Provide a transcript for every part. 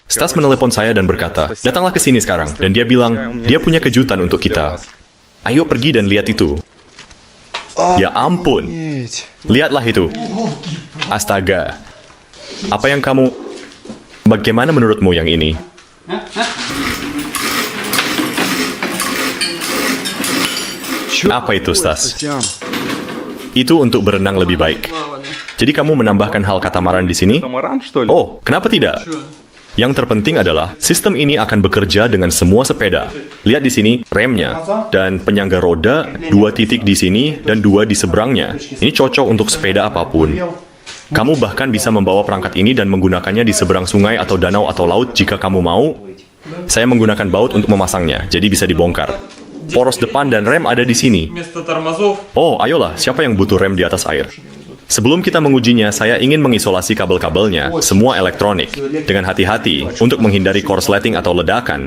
Stas menelepon saya dan berkata, datanglah ke sini sekarang. Dan dia bilang, dia punya kejutan untuk kita. Ayo pergi dan lihat itu. Ya ampun. Lihatlah itu. Astaga. Apa yang kamu... Bagaimana menurutmu yang ini? Apa itu, Stas? Itu untuk berenang lebih baik. Jadi kamu menambahkan hal katamaran di sini? Oh, kenapa tidak? Yang terpenting adalah, sistem ini akan bekerja dengan semua sepeda. Lihat di sini, remnya, dan penyangga roda, 2 titik di sini, dan 2 di seberangnya. Ini cocok untuk sepeda apapun. Kamu bahkan bisa membawa perangkat ini dan menggunakannya di seberang sungai atau danau atau laut jika kamu mau. Saya menggunakan baut untuk memasangnya, jadi bisa dibongkar. Poros depan dan rem ada di sini. Oh, ayolah, siapa yang butuh rem di atas air? Sebelum kita mengujinya, saya ingin mengisolasi kabel-kabelnya, semua elektronik, dengan hati-hati untuk menghindari korsleting atau ledakan.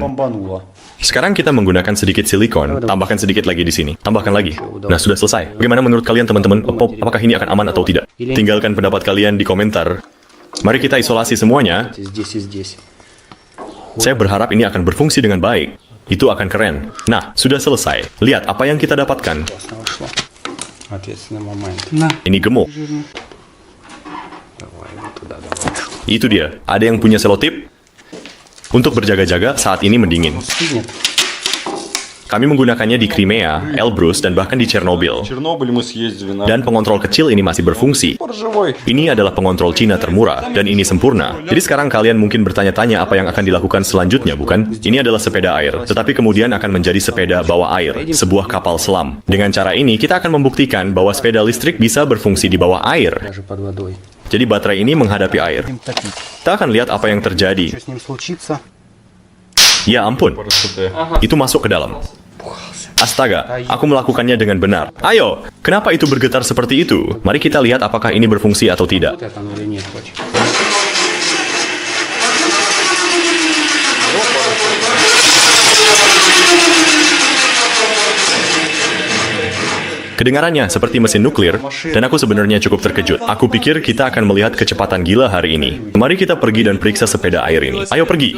Sekarang kita menggunakan sedikit silikon, tambahkan sedikit lagi di sini, tambahkan lagi. Nah, sudah selesai. Bagaimana menurut kalian teman-teman? Apakah ini akan aman atau tidak? Tinggalkan pendapat kalian di komentar. Mari kita isolasi semuanya. Saya berharap ini akan berfungsi dengan baik. Itu akan keren. Nah, sudah selesai. Lihat apa yang kita dapatkan. Ini gemuk. Itu dia. Ada yang punya selotip? Untuk berjaga-jaga saat ini mendingin. Kami menggunakannya di Crimea, Elbrus, dan bahkan di Chernobyl. Dan pengontrol kecil ini masih berfungsi. Ini adalah pengontrol Cina termurah, dan ini sempurna. Jadi sekarang kalian mungkin bertanya-tanya apa yang akan dilakukan selanjutnya, bukan? Ini adalah sepeda air, tetapi kemudian akan menjadi sepeda bawah air, sebuah kapal selam. Dengan cara ini, kita akan membuktikan bahwa sepeda listrik bisa berfungsi di bawah air. Jadi baterai ini menghadapi air. Kita akan lihat apa yang terjadi. Ya ampun, itu masuk ke dalam. Astaga, aku melakukannya dengan benar. Ayo, kenapa itu bergetar seperti itu? Mari kita lihat apakah ini berfungsi atau tidak. Kedengarannya seperti mesin nuklir, dan aku sebenarnya cukup terkejut. Aku pikir kita akan melihat kecepatan gila hari ini. Mari kita pergi dan periksa sepeda air ini. Ayo pergi.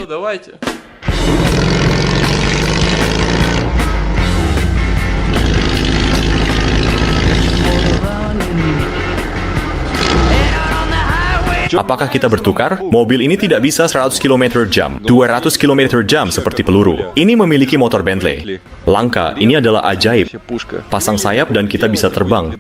Apakah kita bertukar? Mobil ini tidak bisa 100 km/jam, 200 km/jam seperti peluru. Ini memiliki motor Bentley. Langka, ini adalah ajaib. Pasang sayap dan kita bisa terbang.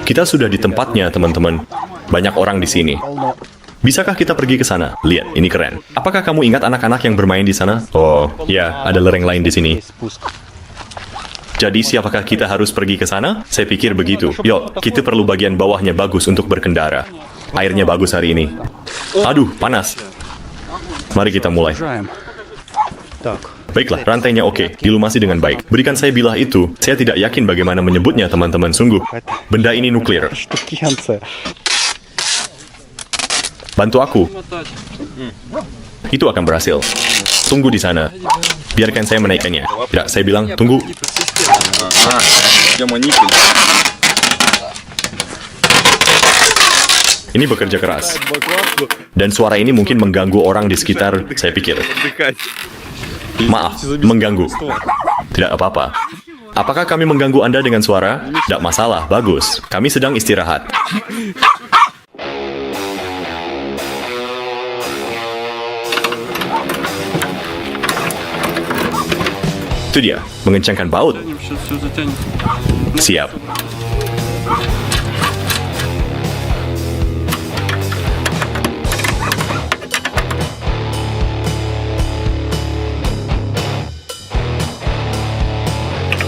Kita sudah di tempatnya, teman-teman. Banyak orang di sini. Bisakah kita pergi ke sana? Lihat, ini keren. Apakah kamu ingat anak-anak yang bermain di sana? Oh, ya, ada lereng lain di sini. Jadi siapakah kita harus pergi ke sana? Saya pikir begitu. Yuk, kita perlu bagian bawahnya bagus untuk berkendara. Airnya bagus hari ini. Aduh, panas. Mari kita mulai. Baiklah, rantainya oke. Dilumasi dengan baik. Berikan saya bilah itu. Saya tidak yakin bagaimana menyebutnya, teman-teman. Sungguh. Benda ini nuklir. Bantu aku. Itu akan berhasil. Tunggu di sana. Biarkan saya menaikkannya. Tidak, saya bilang, tunggu. Ini bekerja keras. Dan suara ini mungkin mengganggu orang di sekitar, saya pikir. Maaf, mengganggu. Tidak apa-apa. Apakah kami mengganggu Anda dengan suara? Tidak masalah, bagus. Kami sedang istirahat. Itu dia, mengencangkan baut. Siap.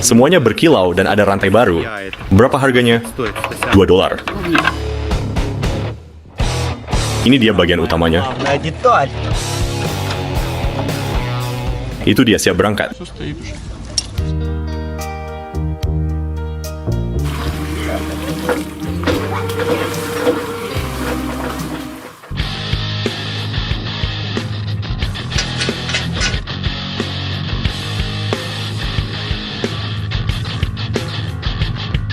Semuanya berkilau dan ada rantai baru. Berapa harganya? $2. Ini dia bagian utamanya. Itu dia, siap berangkat.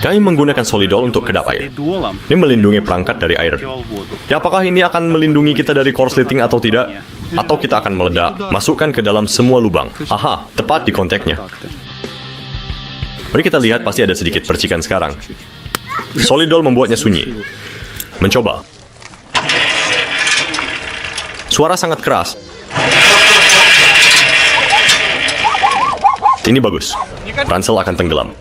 Kami menggunakan solidol untuk kedap air. Ini melindungi perangkat dari air. Ya, apakah ini akan melindungi kita dari korsleting atau tidak? Atau kita akan meledak, masukkan ke dalam semua lubang. Aha, tepat di kontaknya. Mari kita lihat, pasti ada sedikit percikan sekarang. Solidol membuatnya sunyi. Mencoba. Suara sangat keras. Ini bagus. Ransel akan tenggelam.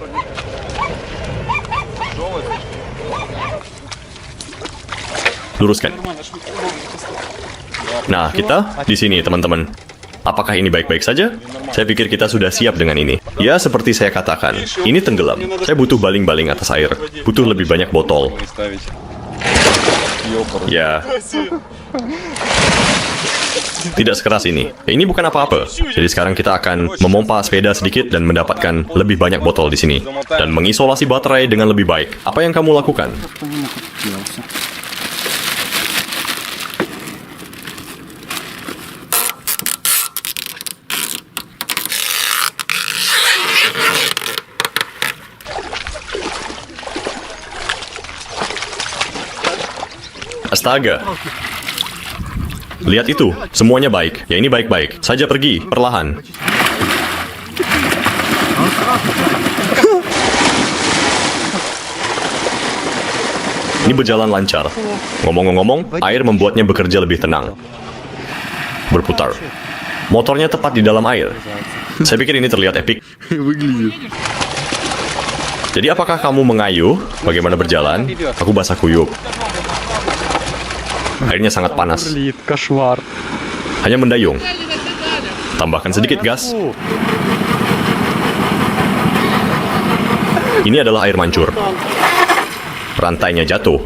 Luruskan. Nah, kita di sini, teman-teman. Apakah ini baik-baik saja? Saya pikir kita sudah siap dengan ini. Ya, seperti saya katakan, ini tenggelam. Saya butuh baling-baling atas air. Butuh lebih banyak botol. Ya. Tidak sekeras ini. Ini bukan apa-apa. Jadi sekarang kita akan memompa sepeda sedikit dan mendapatkan lebih banyak botol di sini. Dan mengisolasi baterai dengan lebih baik. Apa yang kamu lakukan? Astaga. Lihat itu, semuanya baik. Ya, ini baik-baik. Saja pergi, perlahan. Ini berjalan lancar. Ngomong-ngomong, air membuatnya bekerja lebih tenang. Berputar. Motornya tepat di dalam air. Saya pikir ini terlihat epik. Jadi apakah kamu mengayuh? Bagaimana berjalan? Aku basah kuyup. Airnya sangat panas. Hanya mendayung. Tambahkan sedikit gas. Ini adalah air mancur. Rantainya jatuh.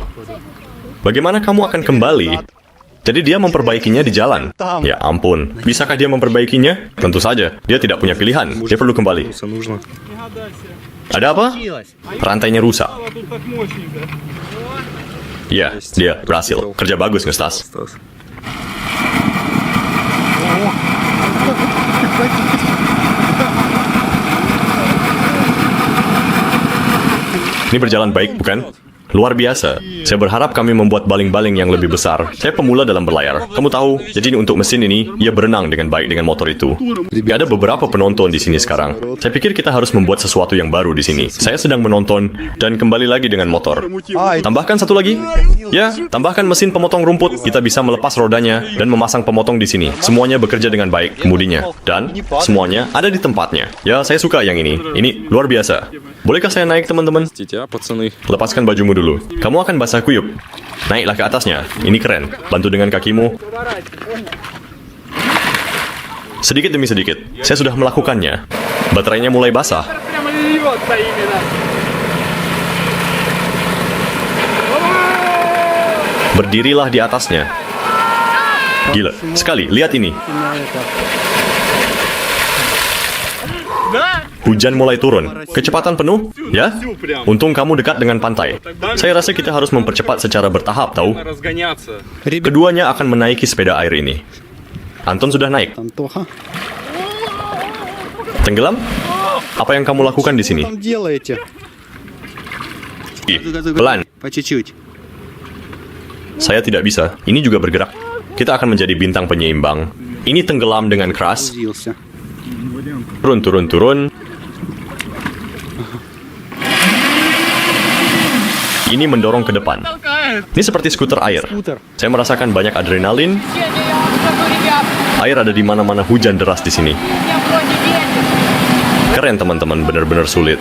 Bagaimana kamu akan kembali? Jadi dia memperbaikinya di jalan. Ya ampun. Bisakah dia memperbaikinya? Tentu saja. Dia tidak punya pilihan. Dia perlu kembali. Ada apa? Rantainya rusak. Ya, dia berhasil. Kerja bagus, Ngestas. Ini berjalan baik, bukan? Luar biasa. Saya berharap kami membuat baling-baling yang lebih besar. Saya pemula dalam berlayar. Kamu tahu, jadi untuk mesin ini, ia berenang dengan baik dengan motor itu. Ada beberapa penonton di sini sekarang. Saya pikir kita harus membuat sesuatu yang baru di sini. Saya sedang menonton dan kembali lagi dengan motor. Tambahkan satu lagi. Ya, tambahkan mesin pemotong rumput. Kita bisa melepas rodanya dan memasang pemotong di sini. Semuanya bekerja dengan baik kemudinya. Dan semuanya ada di tempatnya. Ya, saya suka yang ini. Ini luar biasa. Bolehkah saya naik, teman-teman? Lepaskan bajumu dulu. Kamu akan basah kuyup. Naiklah ke atasnya. Ini keren. Bantu dengan kakimu. Sedikit demi sedikit. Saya sudah melakukannya. Baterainya mulai basah. Berdirilah di atasnya. Gila. Sekali. Lihat ini. Hujan mulai turun. Kecepatan penuh? Ya? Untung kamu dekat dengan pantai. Saya rasa kita harus mempercepat secara bertahap, tahu? Keduanya akan menaiki sepeda air ini. Anton sudah naik. Tenggelam? Apa yang kamu lakukan di sini? Pelan. Saya tidak bisa. Ini juga bergerak. Kita akan menjadi bintang penyeimbang. Ini tenggelam dengan keras. Turun, turun, turun. Ini mendorong ke depan. Ini seperti skuter air. Saya merasakan banyak adrenalin. Air ada di mana-mana, hujan deras di sini. Keren, teman-teman, benar-benar sulit.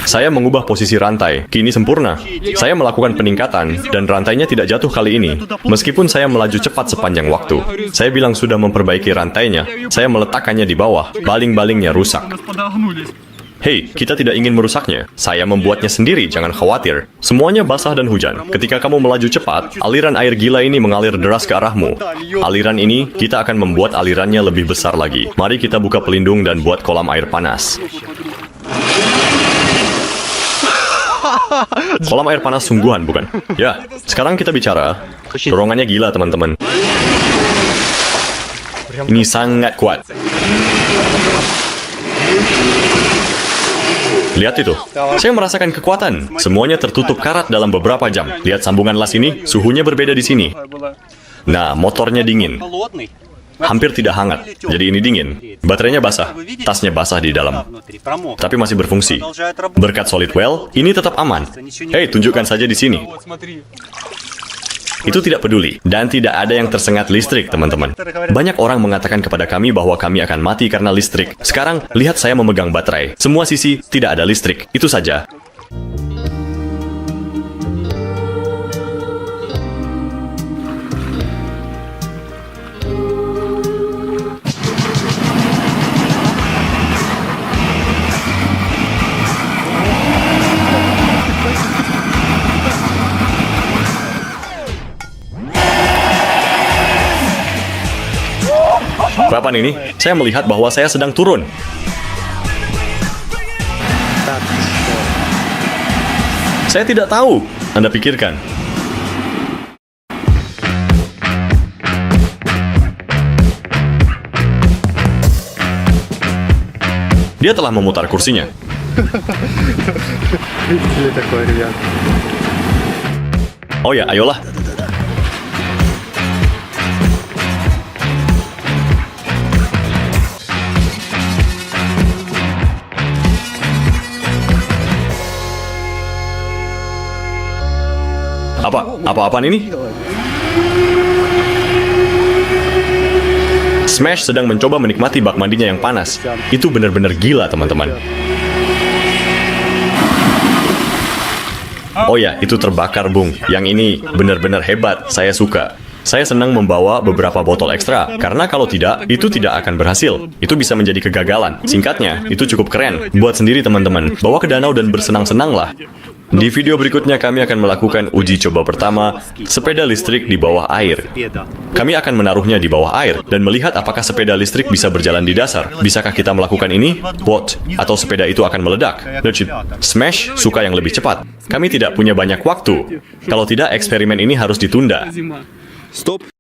Saya mengubah posisi rantai, kini sempurna. Saya melakukan peningkatan, dan rantainya tidak jatuh kali ini. Meskipun saya melaju cepat sepanjang waktu. Saya bilang sudah memperbaiki rantainya, saya meletakkannya di bawah, baling-balingnya rusak. Hei, kita tidak ingin merusaknya. Saya membuatnya sendiri, jangan khawatir. Semuanya basah dan hujan. Ketika kamu melaju cepat, aliran air gila ini mengalir deras ke arahmu. Aliran ini, kita akan membuat alirannya lebih besar lagi. Mari kita buka pelindung dan buat kolam air panas. Kolam air panas sungguhan, bukan? Ya, sekarang kita bicara. Dorongannya gila, teman-teman. Ini sangat kuat. Lihat itu. Saya merasakan kekuatan. Semuanya tertutup karat dalam beberapa jam. Lihat sambungan las ini, suhunya berbeda di sini. Nah, motornya dingin. Hampir tidak hangat, jadi ini dingin. Baterainya basah, tasnya basah di dalam. Tapi masih berfungsi. Berkat Solid Well, ini tetap aman. Hei, tunjukkan saja di sini. Itu tidak peduli, dan tidak ada yang tersengat listrik, teman-teman. Banyak orang mengatakan kepada kami bahwa kami akan mati karena listrik. Sekarang, lihat saya memegang baterai. Semua sisi tidak ada listrik, itu saja. Papan ini, saya melihat bahwa saya sedang turun. Saya tidak tahu. Anda pikirkan. Dia telah memutar kursinya. Oh ya, ayolah. Apa-apaan ini? Smash sedang mencoba menikmati bak mandinya yang panas. Itu benar-benar gila, teman-teman. Oh ya, itu terbakar, Bung. Yang ini benar-benar hebat. Saya suka. Saya senang membawa beberapa botol ekstra, karena kalau tidak, itu tidak akan berhasil. Itu bisa menjadi kegagalan. Singkatnya, itu cukup keren. Buat sendiri, teman-teman. Bawa ke danau dan bersenang-senanglah. Di video berikutnya kami akan melakukan uji coba pertama, sepeda listrik di bawah air. Kami akan menaruhnya di bawah air dan melihat apakah sepeda listrik bisa berjalan di dasar. Bisakah kita melakukan ini? What? Atau sepeda itu akan meledak? Smash suka yang lebih cepat. Kami tidak punya banyak waktu. Kalau tidak, eksperimen ini harus ditunda. Stop.